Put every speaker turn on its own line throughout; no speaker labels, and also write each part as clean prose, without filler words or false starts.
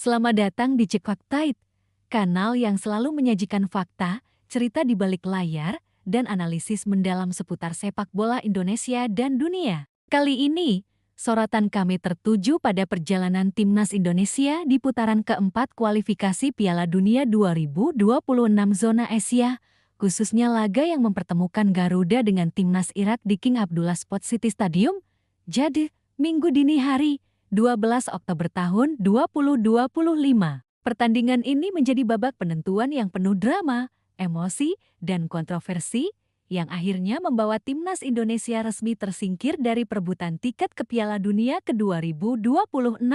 Selamat datang di Cek Faktait, kanal yang selalu menyajikan fakta, cerita di balik layar, dan analisis mendalam seputar sepak bola Indonesia dan dunia. Kali ini, sorotan kami tertuju pada perjalanan Timnas Indonesia di putaran keempat kualifikasi Piala Dunia 2026 zona Asia, khususnya laga yang mempertemukan Garuda dengan Timnas Irak di King Abdullah Sports City Stadium, Jeddah, Minggu dini hari, 12 Oktober tahun 2025. Pertandingan ini menjadi babak penentuan yang penuh drama, emosi, dan kontroversi, yang akhirnya membawa Timnas Indonesia resmi tersingkir dari perebutan tiket ke Piala Dunia ke 2026.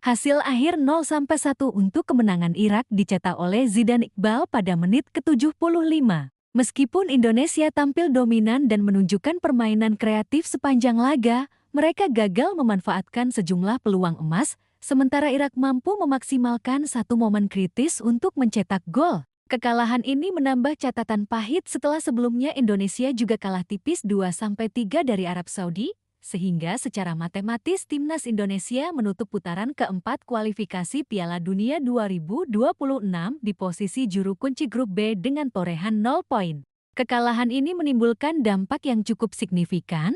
Hasil akhir 0-1 untuk kemenangan Irak dicetak oleh Zidane Iqbal pada menit ke-75. Meskipun Indonesia tampil dominan dan menunjukkan permainan kreatif sepanjang laga, mereka gagal memanfaatkan sejumlah peluang emas, sementara Irak mampu memaksimalkan satu momen kritis untuk mencetak gol. Kekalahan ini menambah catatan pahit setelah sebelumnya Indonesia juga kalah tipis 2-3 dari Arab Saudi, sehingga secara matematis Timnas Indonesia menutup putaran keempat kualifikasi Piala Dunia 2026 di posisi juru kunci grup B dengan torehan 0 poin. Kekalahan ini menimbulkan dampak yang cukup signifikan,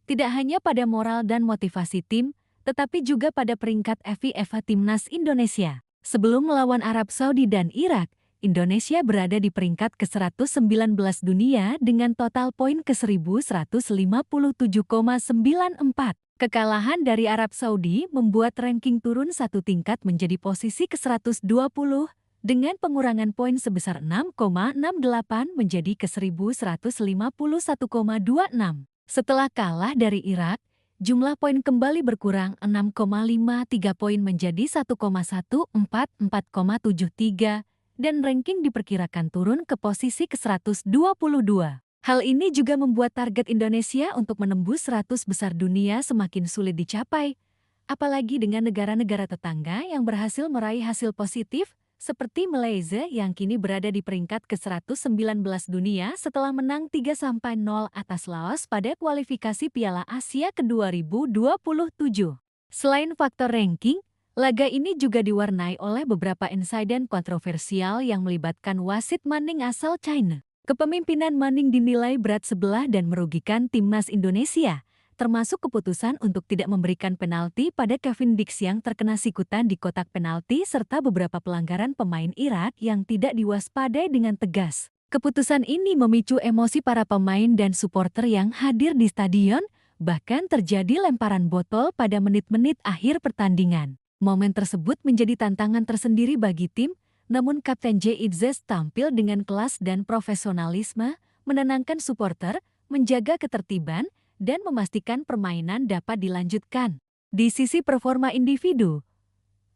tidak hanya pada moral dan motivasi tim, tetapi juga pada peringkat FIFA Timnas Indonesia. Sebelum melawan Arab Saudi dan Irak, Indonesia berada di peringkat ke-119 dunia dengan total poin ke-1157,94. Kekalahan dari Arab Saudi membuat ranking turun satu tingkat menjadi posisi ke-120, dengan pengurangan poin sebesar 6,68 menjadi ke-1151,26. Setelah kalah dari Irak, jumlah poin kembali berkurang 6,53 poin menjadi 1,144,73 dan ranking diperkirakan turun ke posisi ke-122. Hal ini juga membuat target Indonesia untuk menembus 100 besar dunia semakin sulit dicapai, apalagi dengan negara-negara tetangga yang berhasil meraih hasil positif, seperti Malaysia yang kini berada di peringkat ke-119 dunia setelah menang 3-0 atas Laos pada kualifikasi Piala Asia ke-2027. Selain faktor ranking, laga ini juga diwarnai oleh beberapa insiden kontroversial yang melibatkan wasit Manning asal China. Kepemimpinan Manning dinilai berat sebelah dan merugikan Timnas Indonesia, termasuk keputusan untuk tidak memberikan penalti pada Kevin Dix yang terkena sikutan di kotak penalti serta beberapa pelanggaran pemain Irak yang tidak diwaspadai dengan tegas. Keputusan ini memicu emosi para pemain dan supporter yang hadir di stadion, bahkan terjadi lemparan botol pada menit-menit akhir pertandingan. Momen tersebut menjadi tantangan tersendiri bagi tim, namun Kapten J. Idzes tampil dengan kelas dan profesionalisme, menenangkan supporter, menjaga ketertiban, dan memastikan permainan dapat dilanjutkan. Di sisi performa individu,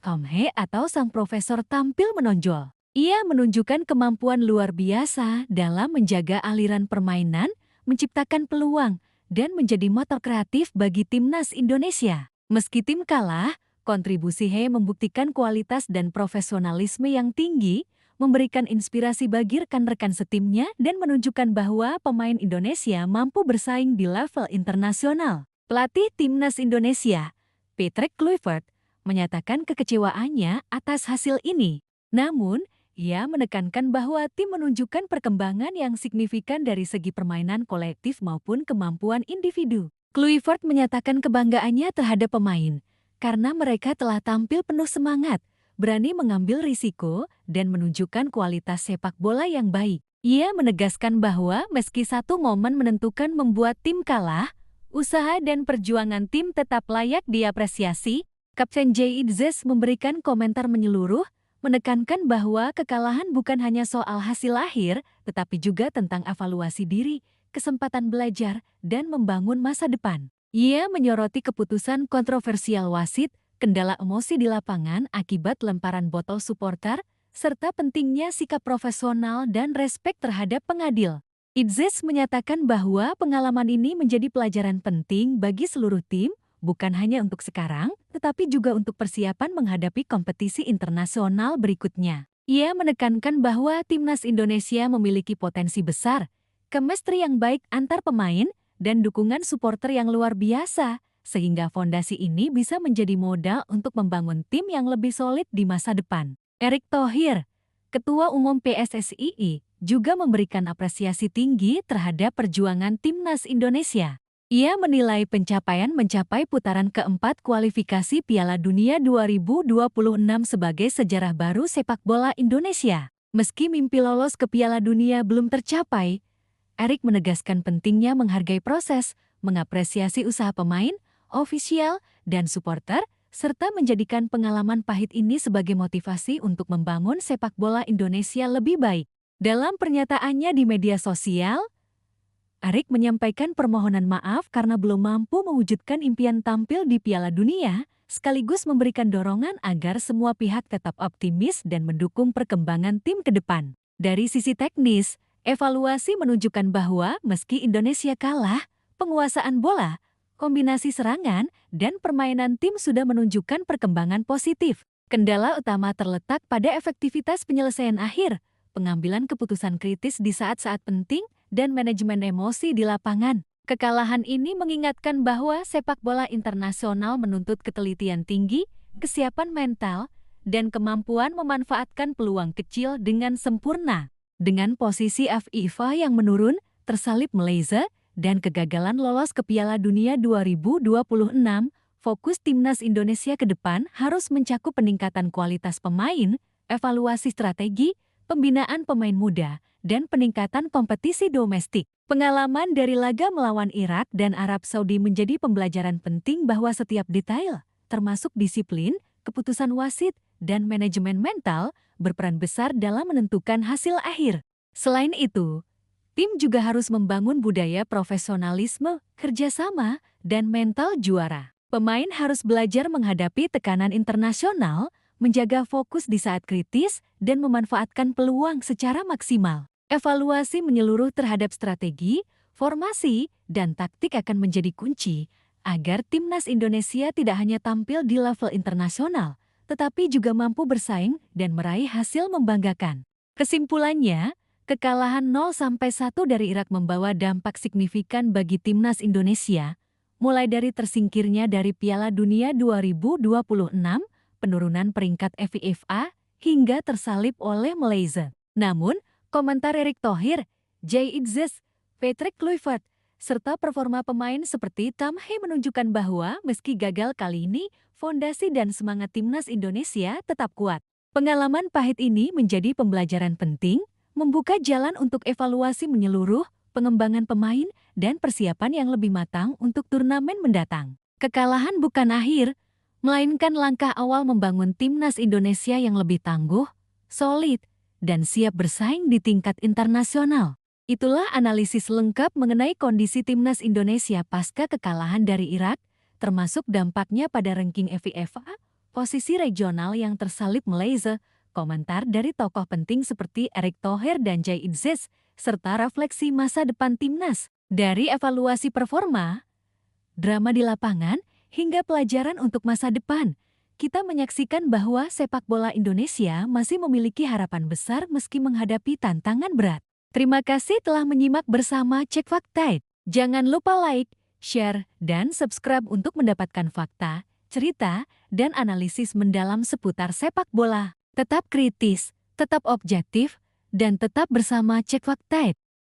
Tom He atau sang profesor tampil menonjol. Ia menunjukkan kemampuan luar biasa dalam menjaga aliran permainan, menciptakan peluang, dan menjadi motor kreatif bagi Timnas Indonesia. Meski tim kalah, kontribusi He membuktikan kualitas dan profesionalisme yang tinggi, memberikan inspirasi bagi rekan-rekan setimnya dan menunjukkan bahwa pemain Indonesia mampu bersaing di level internasional. Pelatih Timnas Indonesia, Patrick Kluivert, menyatakan kekecewaannya atas hasil ini. Namun, ia menekankan bahwa tim menunjukkan perkembangan yang signifikan dari segi permainan kolektif maupun kemampuan individu. Kluivert menyatakan kebanggaannya terhadap pemain, karena mereka telah tampil penuh semangat, berani mengambil risiko, dan menunjukkan kualitas sepak bola yang baik. Ia menegaskan bahwa meski satu momen menentukan membuat tim kalah, usaha dan perjuangan tim tetap layak diapresiasi. Kapten J. Idzes memberikan komentar menyeluruh, menekankan bahwa kekalahan bukan hanya soal hasil akhir, tetapi juga tentang evaluasi diri, kesempatan belajar, dan membangun masa depan. Ia menyoroti keputusan kontroversial wasit, kendala emosi di lapangan akibat lemparan botol supporter, serta pentingnya sikap profesional dan respek terhadap pengadil. Idzes menyatakan bahwa pengalaman ini menjadi pelajaran penting bagi seluruh tim, bukan hanya untuk sekarang, tetapi juga untuk persiapan menghadapi kompetisi internasional berikutnya. Ia menekankan bahwa Timnas Indonesia memiliki potensi besar, chemistry yang baik antar pemain, dan dukungan supporter yang luar biasa, sehingga fondasi ini bisa menjadi modal untuk membangun tim yang lebih solid di masa depan. Erick Thohir, Ketua Umum PSSI, juga memberikan apresiasi tinggi terhadap perjuangan timnas Indonesia. Ia menilai pencapaian mencapai putaran keempat kualifikasi Piala Dunia 2026 sebagai sejarah baru sepak bola Indonesia. Meski mimpi lolos ke Piala Dunia belum tercapai, Erick menegaskan pentingnya menghargai proses, mengapresiasi usaha pemain, ofisial, dan supporter, serta menjadikan pengalaman pahit ini sebagai motivasi untuk membangun sepak bola Indonesia lebih baik. Dalam pernyataannya di media sosial, Erick menyampaikan permohonan maaf karena belum mampu mewujudkan impian tampil di Piala Dunia, sekaligus memberikan dorongan agar semua pihak tetap optimis dan mendukung perkembangan tim ke depan. Dari sisi teknis, evaluasi menunjukkan bahwa meski Indonesia kalah, penguasaan bola, kombinasi serangan, dan permainan tim sudah menunjukkan perkembangan positif. Kendala utama terletak pada efektivitas penyelesaian akhir, pengambilan keputusan kritis di saat-saat penting, dan manajemen emosi di lapangan. Kekalahan ini mengingatkan bahwa sepak bola internasional menuntut ketelitian tinggi, kesiapan mental, dan kemampuan memanfaatkan peluang kecil dengan sempurna. Dengan posisi FIFA yang menurun, tersalip Malaysia, dan kegagalan lolos ke Piala Dunia 2026, fokus timnas Indonesia ke depan harus mencakup peningkatan kualitas pemain, evaluasi strategi, pembinaan pemain muda, dan peningkatan kompetisi domestik. Pengalaman dari laga melawan Irak dan Arab Saudi menjadi pembelajaran penting bahwa setiap detail, termasuk disiplin, keputusan wasit, dan manajemen mental, berperan besar dalam menentukan hasil akhir. Selain itu, tim juga harus membangun budaya profesionalisme, kerjasama, dan mental juara. Pemain harus belajar menghadapi tekanan internasional, menjaga fokus di saat kritis, dan memanfaatkan peluang secara maksimal. Evaluasi menyeluruh terhadap strategi, formasi, dan taktik akan menjadi kunci agar timnas Indonesia tidak hanya tampil di level internasional, tetapi juga mampu bersaing dan meraih hasil membanggakan. Kesimpulannya, kekalahan 0-1 dari Irak membawa dampak signifikan bagi timnas Indonesia, mulai dari tersingkirnya dari Piala Dunia 2026, penurunan peringkat FIFA, hingga tersalip oleh Malaysia. Namun, komentar Erick Thohir, Jay Itzes, Patrick Kluivert, serta performa pemain seperti Tam Hee menunjukkan bahwa meski gagal kali ini, fondasi dan semangat timnas Indonesia tetap kuat. Pengalaman pahit ini menjadi pembelajaran penting, membuka jalan untuk evaluasi menyeluruh, pengembangan pemain, dan persiapan yang lebih matang untuk turnamen mendatang. Kekalahan bukan akhir, melainkan langkah awal membangun timnas Indonesia yang lebih tangguh, solid, dan siap bersaing di tingkat internasional. Itulah analisis lengkap mengenai kondisi timnas Indonesia pasca kekalahan dari Irak, termasuk dampaknya pada ranking FIFA, posisi regional yang tersalip Malaysia, komentar dari tokoh penting seperti Erick Thohir dan Jay Itzes, serta refleksi masa depan timnas. Dari evaluasi performa, drama di lapangan, hingga pelajaran untuk masa depan, kita menyaksikan bahwa sepak bola Indonesia masih memiliki harapan besar meski menghadapi tantangan berat. Terima kasih telah menyimak bersama Cek Fakta. Jangan lupa like, share, dan subscribe untuk mendapatkan fakta, cerita, dan analisis mendalam seputar sepak bola. Tetap kritis, tetap objektif, dan tetap bersama Cek Fakta.